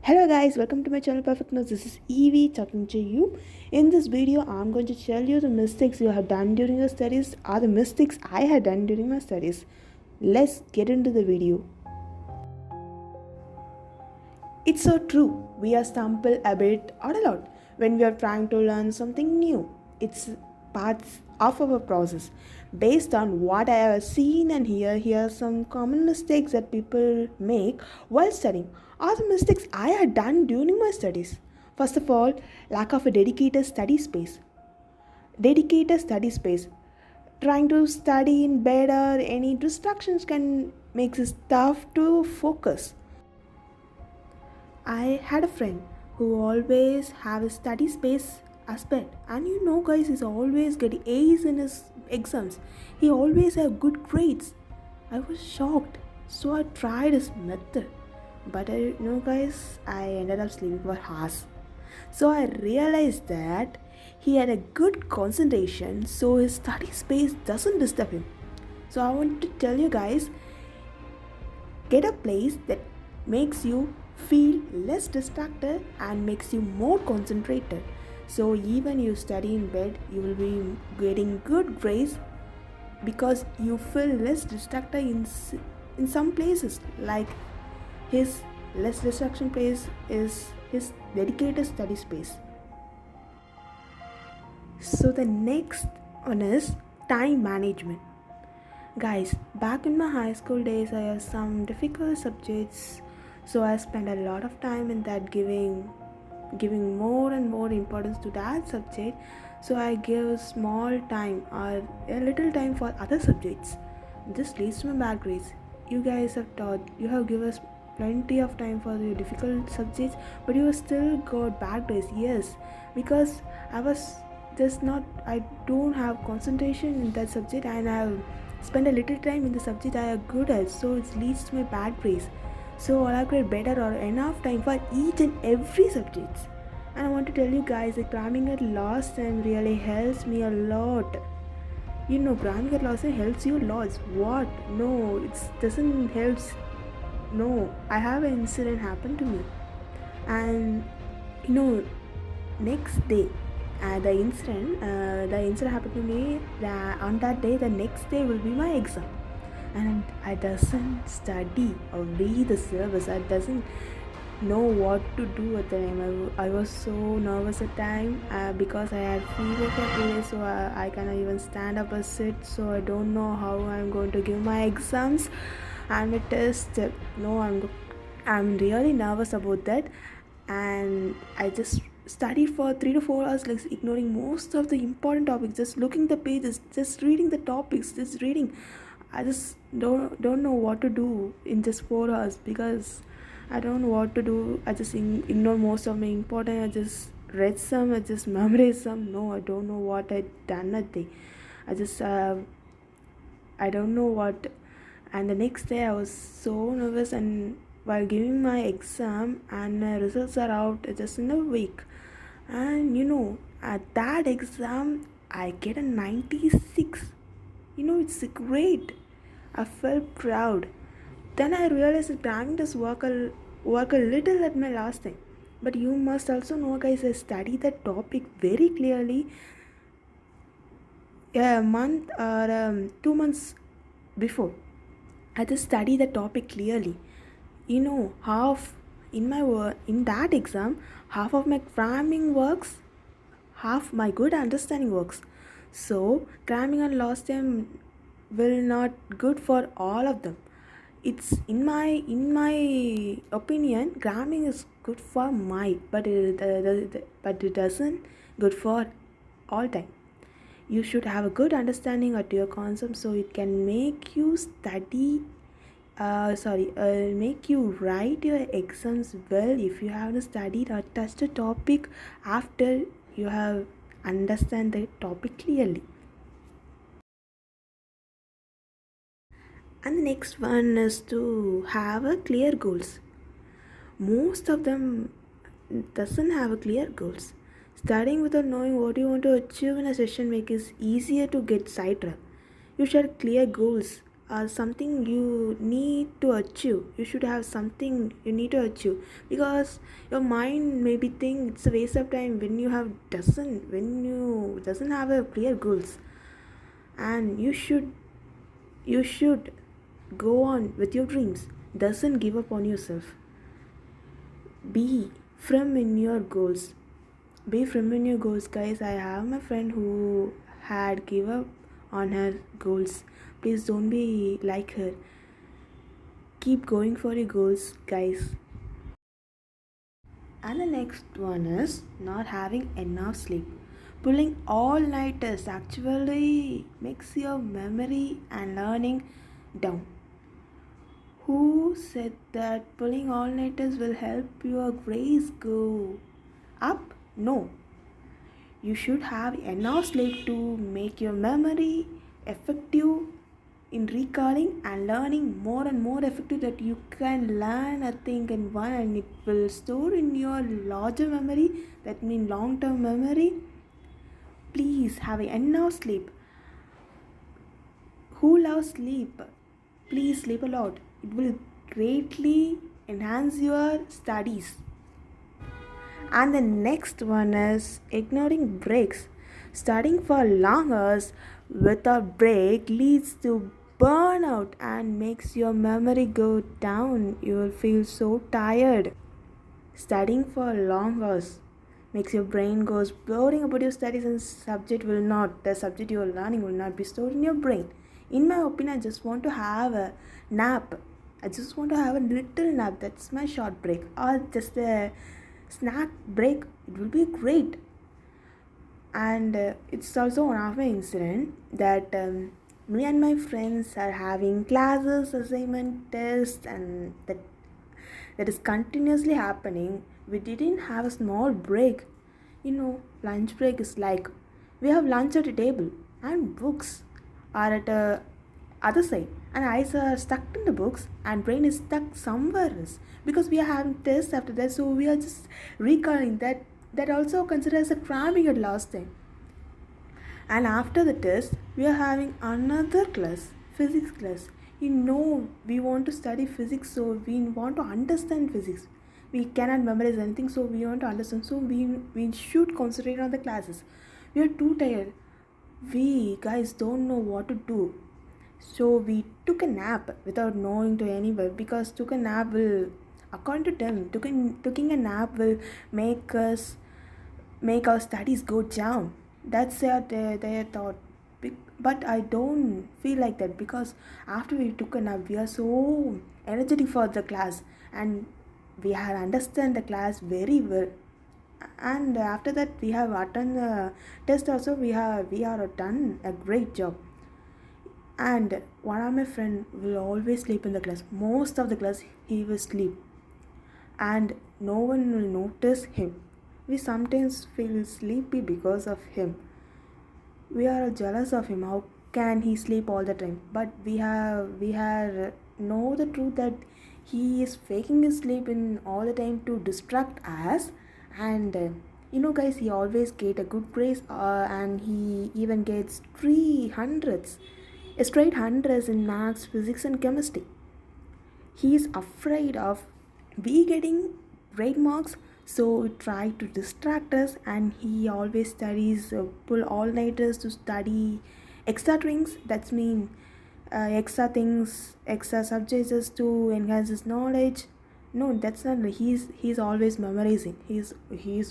Hello guys, welcome to my channel Perfectness. This is Evie talking to you. In this video, I'm going to tell you the mistakes you have done during your studies or the mistakes I had done during my studies. Let's get into the video. It's so true. We are stumble a bit or a lot when we are trying to learn something new. It's parts of our process. Based on what I have seen and here are some common mistakes that people make while studying, or the mistakes I had done during my studies. First of all, lack of a dedicated study space. Dedicated study space. Trying to study in bed or any distractions can make it tough to focus. I had a friend who always have a study space aspect, and guys, he's always getting A's in his exams. He always have good grades. I was shocked, so I tried his method, but guys, I ended up sleeping for hours. So I realized that he had a good concentration, so his study space doesn't disturb him. So I want to tell you guys, get a place that makes you feel less distracted and makes you more concentrated. So even you study in bed, you will be getting good grades because you feel less distracted in some places. Like his less distraction place is his dedicated study space. So the next one is time management. Guys, back in my high school days, I had some difficult subjects, so I spent a lot of time in that giving more and more importance to that subject. So I give small time or a little time for other subjects. This leads to my bad grades. You guys you have given us plenty of time for the difficult subjects, but you still got bad grades. Yes, because I was just not, I don't have concentration in that subject, and I spend a little time in the subject I am good at, so it leads to my bad grades. So I'll create better or enough time for each and every subject. And I want to tell you guys that cramming at last time really helps me a lot. Cramming at last time helps you lots. What? No, it doesn't help. No, I have an incident happen to me, and next day the incident happened to me that on that day, the next day will be my exam, and I doesn't study or read the syllabus. I doesn't know what to do at the time. I was so nervous at time because I had fever for 2 days, so I cannot even stand up or sit, so I don't know how I'm going to give my exams and my test. No, I'm really nervous about that, and I just studied for 3 to 4 hours, like ignoring most of the important topics, just looking the pages, just reading the topics, just reading. I just don't know what to do in just 4 hours because I don't know what to do. I just ignore most of my important. I just read some, I just memorized some. No, I don't know what I done that day. I just I don't know what. And the next day I was so nervous, and while giving my exam, and my results are out just in a week, and at that exam I get a 96. It's great. I felt proud. Then I realized that cramming does work a little at my last time. But you must also know, guys, I studied the topic very clearly a month or 2 months before. I just study the topic clearly. Half in in that exam, half of my cramming works, half my good understanding works. So cramming on last time will not good for all of them. It's in my opinion, cramming is good for my, but it doesn't good for all time. You should have a good understanding of your concept, so it can make you make you write your exams well if you have studied or touched a topic after you have understand the topic clearly. And the next one is to have a clear goals. Most of them doesn't have a clear goals. Studying without knowing what you want to achieve in a session makes it easier to get sidetracked. You should have clear goals something you need to achieve. You should have something you need to achieve, because your mind maybe think it's a waste of time when you doesn't have a clear goals. And you should go on with your dreams. Doesn't give up on yourself. Be firm in your goals. Be firm in your goals, guys. I have my friend who had give up on her goals. Please don't be like her. Keep going for your goals, guys. And the next one is not having enough sleep. Pulling all nighters actually makes your memory and learning down. Who said that pulling all nighters will help your grades go up? No. You should have enough sleep to make your memory effective in recalling and learning more and more effective, that you can learn a thing in one and it will store in your larger memory, that means long term memory. Please have enough sleep. Who loves sleep? Please sleep a lot. It will greatly enhance your studies. And the next one is ignoring breaks. Studying for long hours without break leads to burnout and makes your memory go down. You will feel so tired. Studying for long hours makes your brain goes boring about your studies, and the subject you are learning will not be stored in your brain. In my opinion, I just want to have a nap. I just want to have a little nap. That's my short break, or just a snack break. It will be great. And it's also one of my incident that me and my friends are having classes, assignment, tests, and that is continuously happening. We didn't have a small break. Lunch break is like we have lunch at a table and books are at a other side, and eyes are stuck in the books and brain is stuck somewhere else, because we are having tests after that, so we are just recalling that. That also considered as a cramming at last time. And after the test we are having another class, physics class. We want to study physics, so we want to understand physics. We cannot memorize anything, so we want to understand, so we should concentrate on the classes. We are too tired. We guys don't know what to do, so we took a nap without knowing to anybody, because took a nap will, according to them, taking a nap will make our studies go down. That's their thought. But I don't feel like that, because after we took a nap we are so energetic for the class, and we have understand the class very well. And after that we have attended the test also. We are done a great job. And one of my friend will always sleep in the class. Most of the class he will sleep, and no one will notice him. We sometimes feel sleepy because of him. We are jealous of him. How can he sleep all the time? But we have know the truth that he is faking his sleep in all the time to distract us. And guys, he always get a good grades, and he even gets 300s, straight hundreds in maths, physics, and chemistry. He is afraid of we getting great marks, so try to distract us, and he always studies, pull all nighters to study extra things. That's mean extra things, extra subjects just to enhance his knowledge. No, that's not. He's always memorizing. He's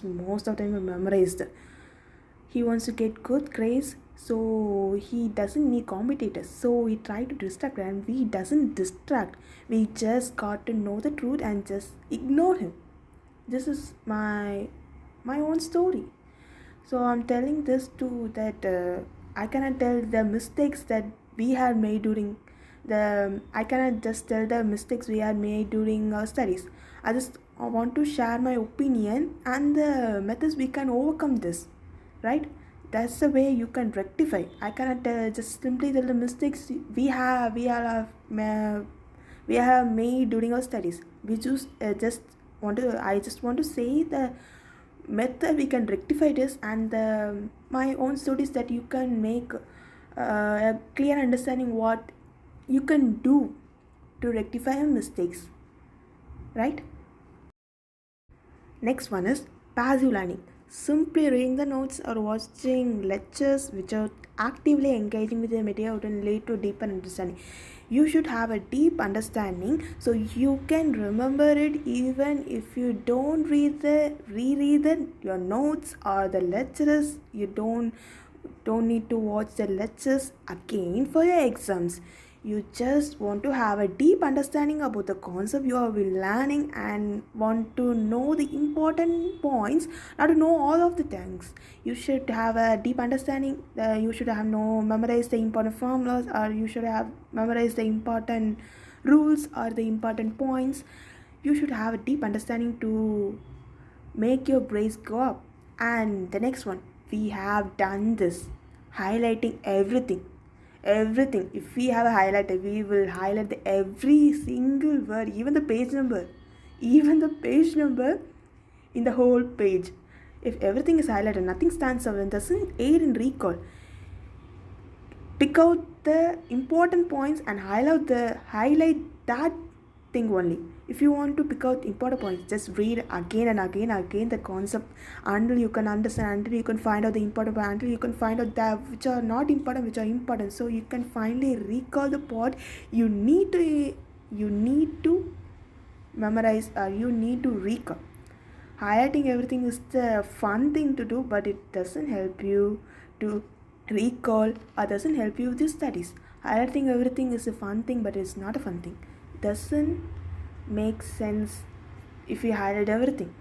most of the time memorized. He wants to get good grades, so he doesn't need competitors, so we try to distract, and we doesn't distract. We just got to know the truth and just ignore him. This is my own story. So I'm telling this to that I cannot tell the mistakes that we had made during the I cannot just tell the mistakes we had made during our studies. I just want to share my opinion and the methods we can overcome this, right? That's the way you can rectify. I cannot just simply tell the mistakes we have made during our studies. We just want to say the method we can rectify this, and my own stories, that you can make a clear understanding what you can do to rectify your mistakes, right? Next one is passive learning. Simply reading the notes or watching lectures without actively engaging with the material would lead to deeper understanding. You should have a deep understanding so you can remember it even if you don't reread your notes or the lectures. You don't need to watch the lectures again for your exams. You just want to have a deep understanding about the concept you are learning and want to know the important points, not to know all of the things. You should have a deep understanding. You should have memorized the important formulas, or you should have memorized the important rules or the important points. You should have a deep understanding to make your grades go up. And the next one, we have done this, highlighting everything. If we have a highlighter, we will highlight every single word, even the page number in the whole page. If everything is highlighted, nothing stands out and doesn't aid in recall. Pick out the important points and highlight that thing only. If you want to pick out important points, just read again and again the concept until you can understand, until you can find out the important point, until you can find out that which are not important, which are important, so you can finally recall the part you need to memorize, or you need to recall. Highlighting everything is the fun thing to do, but it doesn't help you to recall or doesn't help you with your studies. Highlighting everything is a fun thing, but it's not a fun thing. Doesn't make sense if you highlight everything.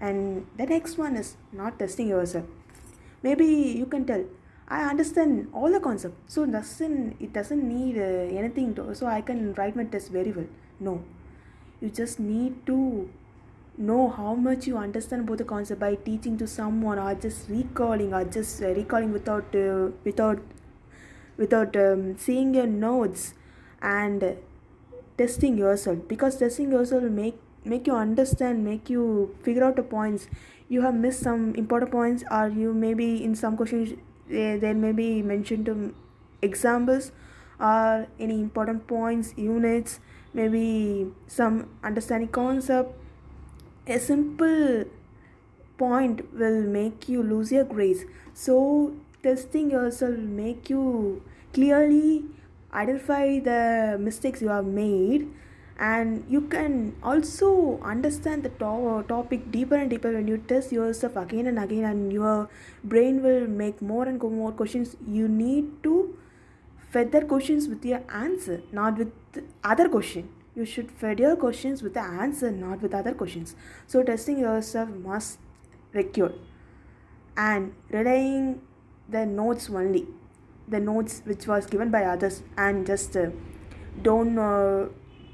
And the next one is not testing yourself. Maybe you can tell, I understand all the concept, so it doesn't need anything to, so I can write my test very well. No, you just need to know how much you understand about the concept by teaching to someone, or just recalling without seeing your notes, and testing yourself, because testing yourself will make you understand, make you figure out the points. You have missed some important points, or you maybe in some questions there may be mentioned examples or any important points, units, maybe some understanding concept. A simple point will make you lose your grades. So testing yourself will make you clearly identify the mistakes you have made, and you can also understand the topic deeper and deeper when you test yourself again and again, and your brain will make more and more questions. You need to feed their questions with your answer, not with other question. You should feed your questions with the answer, not with other questions. So testing yourself must require and relying the notes only, the notes which was given by others, and just don't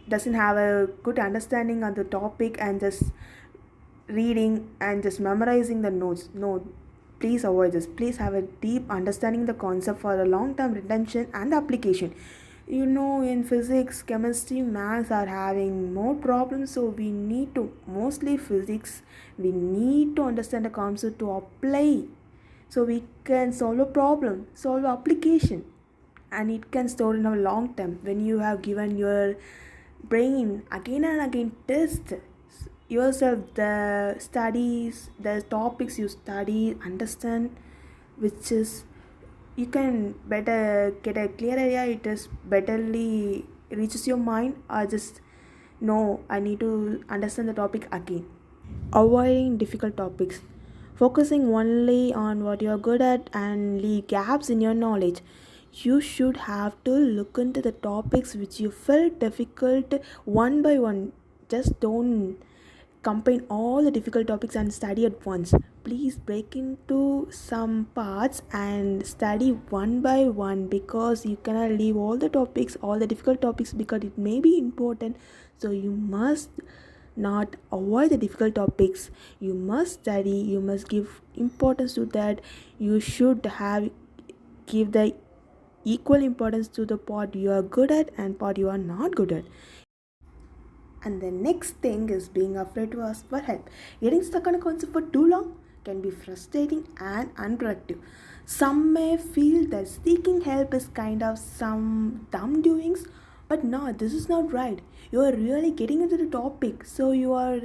doesn't have a good understanding on the topic and just reading and just memorizing the notes. No, please avoid this. Please have a deep understanding the concept for a long term retention and application. In physics, chemistry, maths are having more problems, so we need to, mostly physics, we need to understand the concept to apply, so we can solve a problem, solve an application, and it can store in a long term. When you have given your brain again and again test yourself the studies, the topics you study, understand, which is you can better get a clear idea, it is betterly reaches your mind, or just no, I need to understand the topic again. Avoiding difficult topics, focusing only on what you're good at and leave gaps in your knowledge. You should have to look into the topics which you felt difficult one by one. Just don't combine all the difficult topics and study at once. Please break into some parts and study one by one, because you cannot leave all the difficult topics, because it may be important. So you must not avoid the difficult topics. You must study, you must give importance to that. You should have give the equal importance to the part you are good at and part you are not good at. And the next thing is being afraid to ask for help. Getting stuck on a concept for too long can be frustrating and unproductive. Some may feel that seeking help is kind of some dumb doings, but no, this is not right. You are really getting into the topic, so you are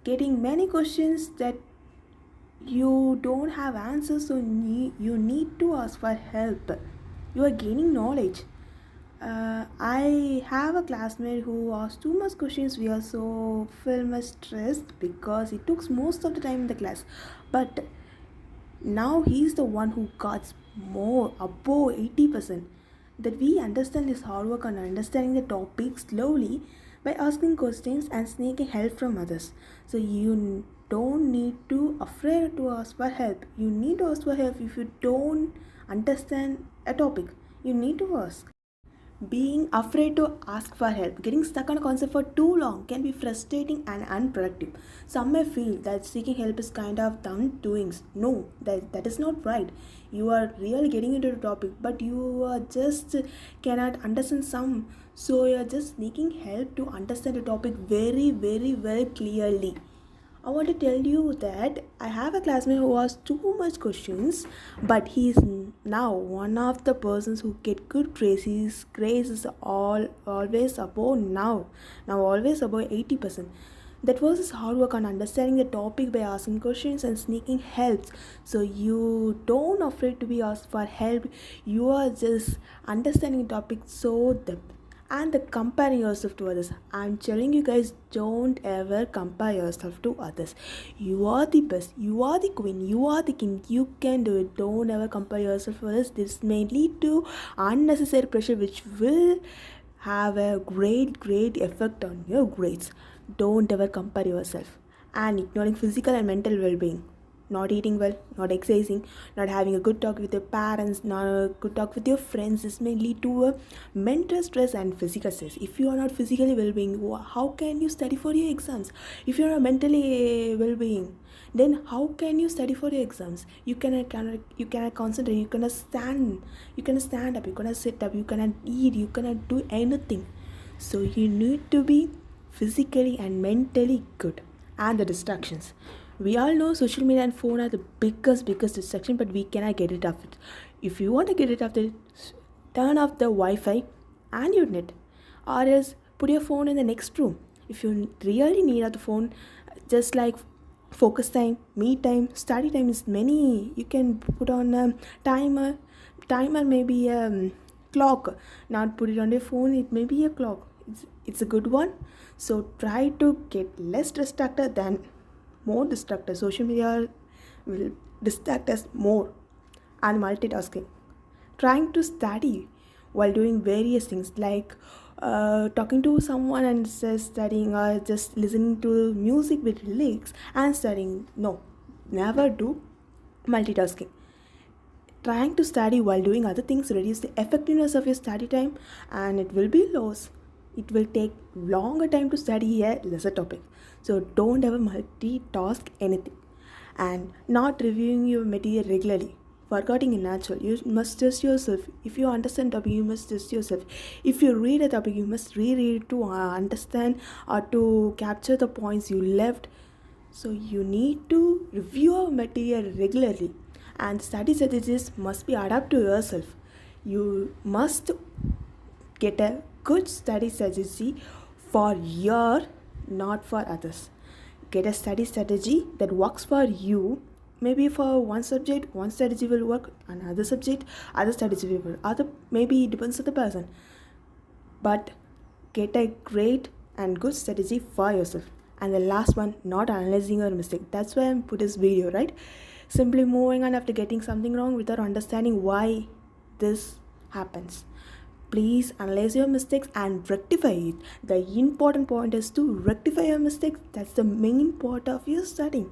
getting many questions that you don't have answers, so you need to ask for help. You are gaining knowledge. I have a classmate who asked too much questions. We are so feel much stressed because he took most of the time in the class. But now he's the one who got more above 80%. That we understand his hard work on understanding the topic slowly by asking questions and seeking help from others. So you don't need to afraid to ask for help. You need to ask for help if you don't understand a topic. You need to ask. Being afraid to ask for help, getting stuck on a concept for too long can be frustrating and unproductive. Some may feel that seeking help is kind of dumb doings. No, that is not right. You are really getting into the topic, but you are just cannot understand some. So you are just seeking help to understand the topic very, very well clearly. I want to tell you that I have a classmate who asked too much questions, but he is now one of the persons who get good grades. His grades is always above now always above 80%. That was his hard work on understanding the topic by asking questions and sneaking helps. So you don't afraid to be asked for help. You are just understanding the topic so depth and the comparing yourself to others. I'm telling you guys, don't ever compare yourself to others. You are the best, you are the queen, you are the king, you can do it. Don't ever compare yourself to others. This may lead to unnecessary pressure which will have a great effect on your grades. Don't ever compare yourself. And ignoring physical and mental well-being, not eating well, not exercising, not having a good talk with your parents, not a good talk with your friends. This may lead to a mental stress and physical stress. If you are not physically well-being, how can you study for your exams? If you are not mentally well-being, then how can you study for your exams? You cannot concentrate. You cannot stand. You cannot stand up. You cannot sit up. You cannot eat. You cannot do anything. So you need to be physically and mentally good. And the distractions, we all know social media and phone are the biggest distraction, but we cannot get it off it. If you want to get it off it, turn off the Wi-Fi and your net, or else put your phone in the next room. If you really need the phone, just like focus time, me time, study time is many. You can put on a timer maybe a clock. Not put it on your phone. It may be a clock. It's a good one. So try to get less distracted than more distracted. Social media will distract us more. And multitasking, trying to study while doing various things like talking to someone and just studying, or just listening to music with lyrics and studying. No, never do multitasking. Trying to study while doing other things reduce the effectiveness of your study time, and it will be lost. It will take longer time to study a lesser topic. So don't ever multitask anything. And not reviewing your material regularly. Forgetting is natural. You must test yourself. If you understand topic, you must test yourself. If you read a topic, you must reread it to understand or to capture the points you left. So you need to review your material regularly. And study strategies must be adapted to yourself. You must get a good study strategy for your, not for others. Get a study strategy that works for you. Maybe for one subject, one strategy will work. Another subject, other strategy will work. Other, maybe it depends on the person. But get a great and good strategy for yourself. And the last one, not analyzing your mistake. That's why I put this video, right? Simply moving on after getting something wrong without understanding why this happens. Please analyze your mistakes and rectify it. The important point is to rectify your mistakes. That's the main part of your studying.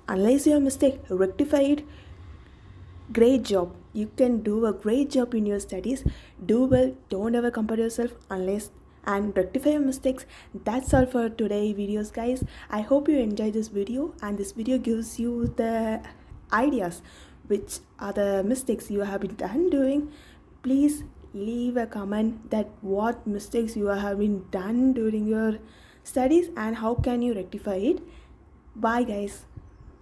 Analyze your mistake, rectify it. Great job. You can do a great job in your studies. Do well. Don't ever compare yourself. Analyze and rectify your mistakes. That's all for today videos, guys. I hope you enjoyed this video, and this video gives you the ideas which are the mistakes you have been done doing. Please leave a comment that what mistakes you have been done during your studies and how can you rectify it. Bye guys.